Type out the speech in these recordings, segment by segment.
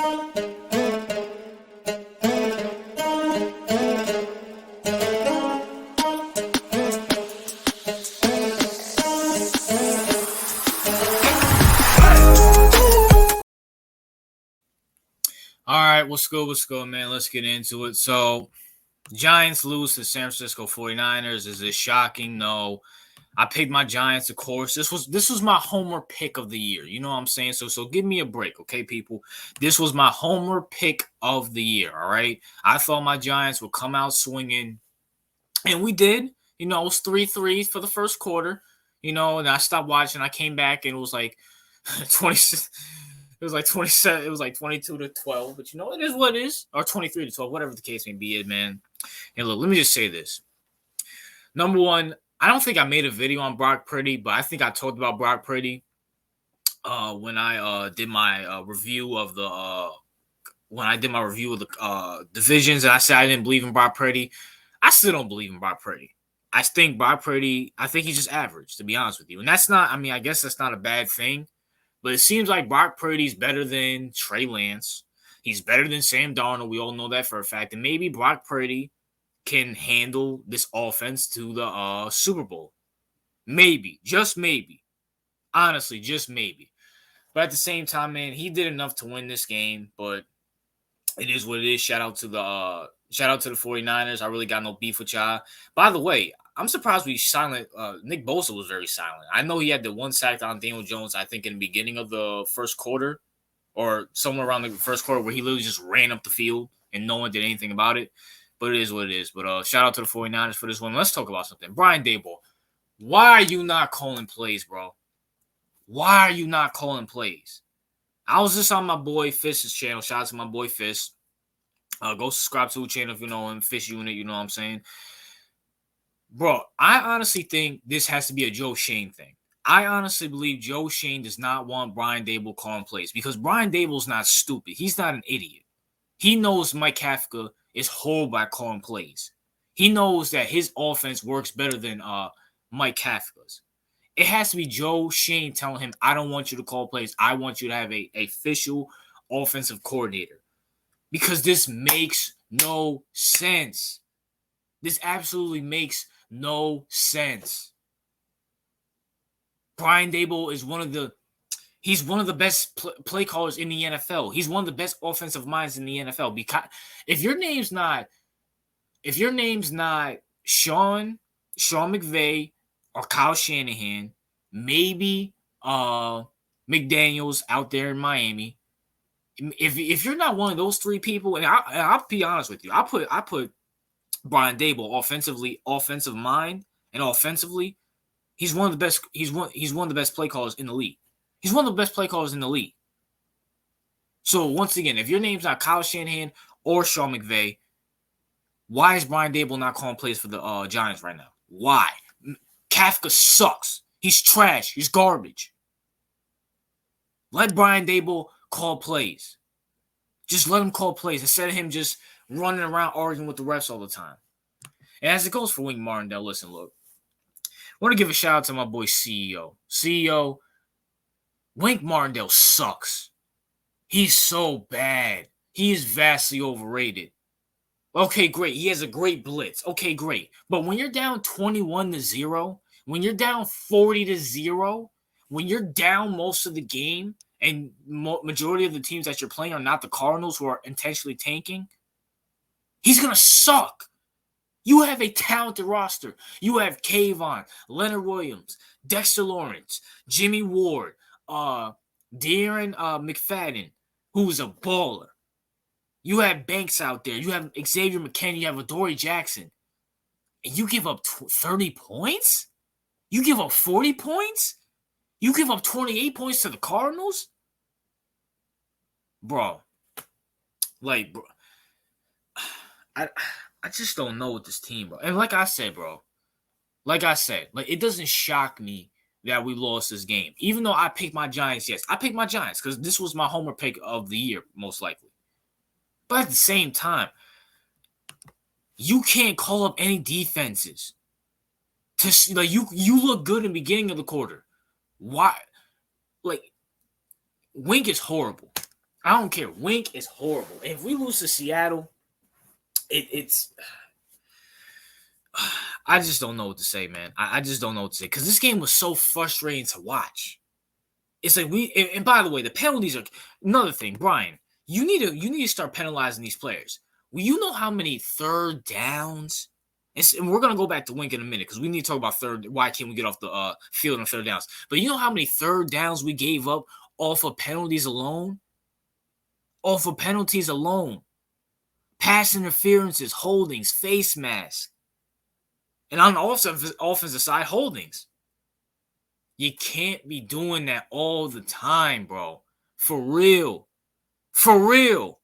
All right, what's good, man? Let's get into it. So, Giants lose to the San Francisco 49ers. Is this shocking? No. I picked my Giants, of course. This was my homer pick of the year. You know what I'm saying? So give me a break, okay, people? This was my homer pick of the year, all right? I thought my Giants would come out swinging, and we did. You know, it was 3-3 for the first quarter. You know, and I stopped watching. I came back, and it was like 26. It was like 27. It was like 22-12. But you know, it is what it is. Or 23-12, whatever the case may be, man. And look, let me just say this. Number one, I don't think I made a video on Brock Purdy, but I think I talked about Brock Purdy when I did my review of the divisions, and I said I didn't believe in Brock Purdy. I still don't believe in Brock Purdy. I think he's just average, to be honest with you. And that's not, I mean, I guess that's not a bad thing. But it seems like Brock Purdy's better than Trey Lance. He's better than Sam Darnold. We all know that for a fact. And maybe Brock Purdy can handle this offense to the Super Bowl. Maybe. Just maybe. Honestly, just maybe. But at the same time, man, he did enough to win this game. But it is what it is. Shout out to the 49ers. I really got no beef with y'all. By the way, I'm surprised we silent. Nick Bosa was very silent. I know he had the one sack on Daniel Jones, I think, in the beginning of the first quarter or somewhere around the first quarter where he literally just ran up the field and no one did anything about it. But it is what it is. But shout out to the 49ers for this one. Let's talk about something. Brian Daboll, why are you not calling plays, bro? Why are you not calling plays? I was just on my boy Fist's channel. Shout out to my boy Fist. Go subscribe to the channel if you know him. Fish Unit, you know what I'm saying? Bro, I honestly think this has to be a Joe Shane thing. I honestly believe Joe Shane does not want Brian Daboll calling plays because Brian Daboll's not stupid. He's not an idiot. He knows Mike Kafka is horrible by calling plays. He knows that his offense works better than Mike Kafka's. It has to be Joe Shane telling him, I don't want you to call plays. I want you to have a official offensive coordinator. Because this makes no sense. This absolutely makes no sense. Brian Daboll is one of the best play callers in the NFL. He's one of the best offensive minds in the NFL. Because if your name's not Sean McVay or Kyle Shanahan, maybe McDaniels out there in Miami. If you're not one of those three people, and I'll be honest with you, I put Brian Daboll offensive mind, and offensively, he's one of the best. He's one of the best play callers in the league. He's one of the best play callers in the league. So once again, if your name's not Kyle Shanahan or Sean McVay, why is Brian Daboll not calling plays for the Giants right now? Why? Kafka sucks. He's trash. He's garbage. Let Brian Daboll call plays. Just let him call plays instead of him just running around arguing with the refs all the time. And as it goes for Wink Martindale, listen, look. I want to give a shout out to my boy CEO. CEO, Wink Martindale sucks. He's so bad. He is vastly overrated. Okay, great. He has a great blitz. Okay, great. But when you're down 21-0, when you're down 40-0, when you're down most of the game, and majority of the teams that you're playing are not the Cardinals who are intentionally tanking, he's going to suck. You have a talented roster. You have Kayvon, Leonard Williams, Dexter Lawrence, Jimmy Ward, Darren McFadden, who's a baller. You have Banks out there. You have Xavier McKinney. You have Adoree Jackson. And you give up 30 points? You give up 40 points? You give up 28 points to the Cardinals? Bro. Like, bro. I just don't know with this team, bro. And like I said, it doesn't shock me that we lost this game. Even though I picked my Giants, yes. I picked my Giants because this was my homer pick of the year, most likely. But at the same time, you can't call up any defenses. You look good in the beginning of the quarter. Why? Like, Wink is horrible. I don't care. Wink is horrible. And if we lose to Seattle, it's I just don't know what to say, man. I just don't know what to say because this game was so frustrating to watch. It's like and by the way, the penalties are another thing. Brian, you need to start penalizing these players. Well, you know how many third downs? And we're gonna go back to Wink in a minute because we need to talk about third. Why can't we get off the field on third downs? But you know how many third downs we gave up off of penalties alone? Off of penalties alone, pass interferences, holdings, face masks. And on the offensive side, holdings. You can't be doing that all the time, bro. For real. For real.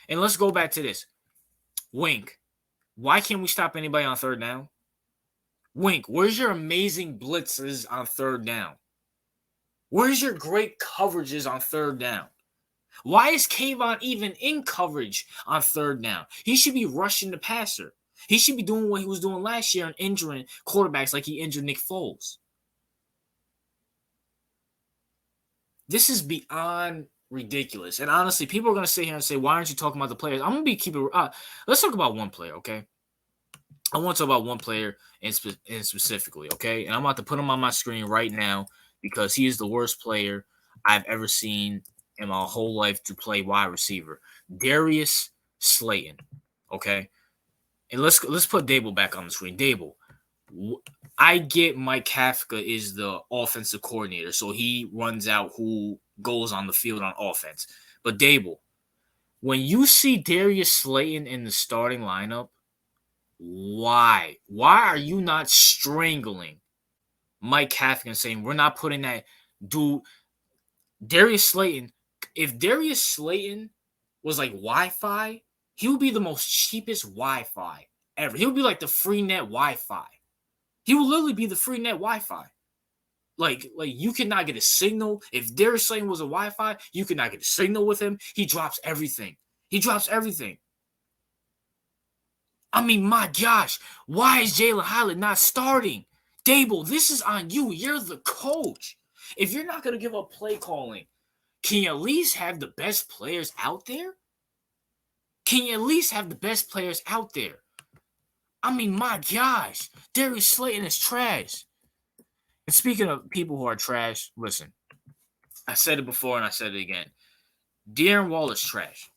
And let's go back to this. Wink. Why can't we stop anybody on third down? Wink, where's your amazing blitzes on third down? Where's your great coverages on third down? Why is Kayvon even in coverage on third down? He should be rushing the passer. He should be doing what he was doing last year and injuring quarterbacks like he injured Nick Foles. This is beyond ridiculous. And honestly, people are going to sit here and say, why aren't you talking about the players? I'm going to be keeping let's talk about one player, okay? I want to talk about one player in specifically, okay? And I'm about to put him on my screen right now because he is the worst player I've ever seen in my whole life to play wide receiver. Darius Slayton, okay? And let's put Dable back on the screen. Dable, I get Mike Kafka is the offensive coordinator, so he runs out who goes on the field on offense. But Dable, when you see Darius Slayton in the starting lineup, why? Why are you not strangling Mike Kafka and saying we're not putting that dude Darius Slayton? If Darius Slayton was like Wi-Fi, he would be the most cheapest Wi-Fi ever. He would be like the free net Wi-Fi. He will literally be the free net Wi-Fi. Like you cannot get a signal. If Darius Slayton was a Wi-Fi, you cannot get a signal with him. He drops everything. He drops everything. I mean, my gosh, why is Jalen Hyatt not starting? Dable, this is on you. You're the coach. If you're not going to give up play calling, can you at least have the best players out there? Can you at least have the best players out there? I mean, my gosh, Darius Slayton is trash. And speaking of people who are trash, listen, I said it before and I said it again. Darren Waller's trash.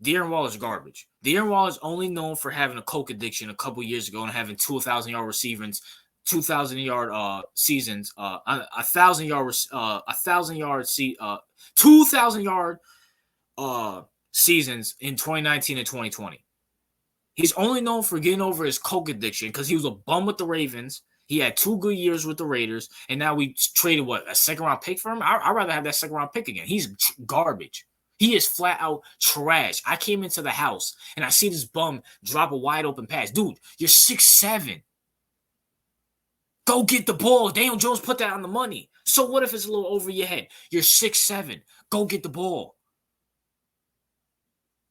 Darren Waller's garbage. Darren Waller's only known for having a coke addiction a couple years ago and having 2,000-yard receivers, 2,000-yard seasons, 2,000-yard seasons in 2019 and 2020. He's only known for getting over his coke addiction because he was a bum with the Ravens. He had 2 good years with the Raiders, and now we traded, a second-round pick for him? I'd rather have that second-round pick again. He's garbage. He is flat-out trash. I came into the house, and I see this bum drop a wide-open pass. Dude, you're 6'7". Go get the ball. Daniel Jones put that on the money. So what if it's a little over your head? You're 6'7". Go get the ball.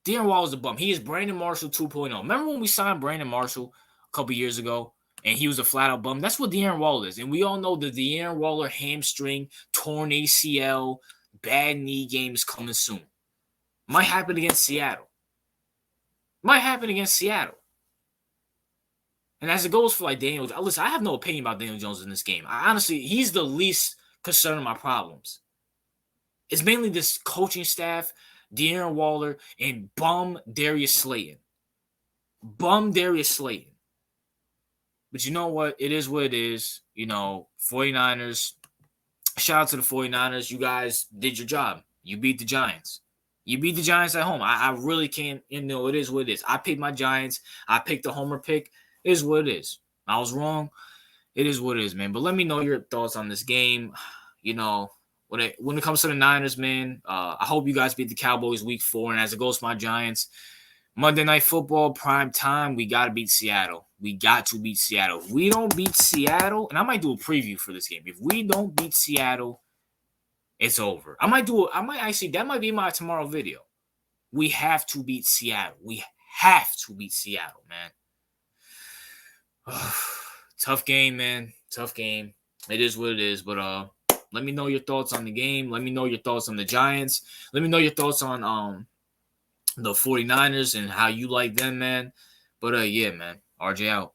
Darren Waller's a bum. He is Brandon Marshall 2.0. Remember when we signed Brandon Marshall a couple years ago? And he was a flat-out bum. That's what Darren Waller is. And we all know the Darren Waller hamstring, torn ACL, bad knee game is coming soon. Might happen against Seattle. And as it goes for like Daniel, listen, I have no opinion about Daniel Jones in this game. Honestly, he's the least concern of my problems. It's mainly this coaching staff, Darren Waller, and bum Darius Slayton. But you know what? It is what it is. 49ers. Shout out to the 49ers. You guys did your job. You beat the Giants. At home. I really can't. It is what it is. I picked my Giants. I picked the homer pick. It is what it is. I was wrong. It is what it is, man. But let me know your thoughts on this game. When it comes to the Niners, man, I hope you guys beat the Cowboys week 4. And as it goes to my Giants, Monday Night Football, prime time, we got to beat Seattle. If we don't beat Seattle, and I might do a preview for this game. If we don't beat Seattle, it's over. That might be my tomorrow video. We have to beat Seattle. Man. Tough game, man. Tough game. It is what it is, but Let me know your thoughts on the game. Let me know your thoughts on the Giants. Let me know your thoughts on the 49ers and how you like them, man. But yeah, man. RJ out.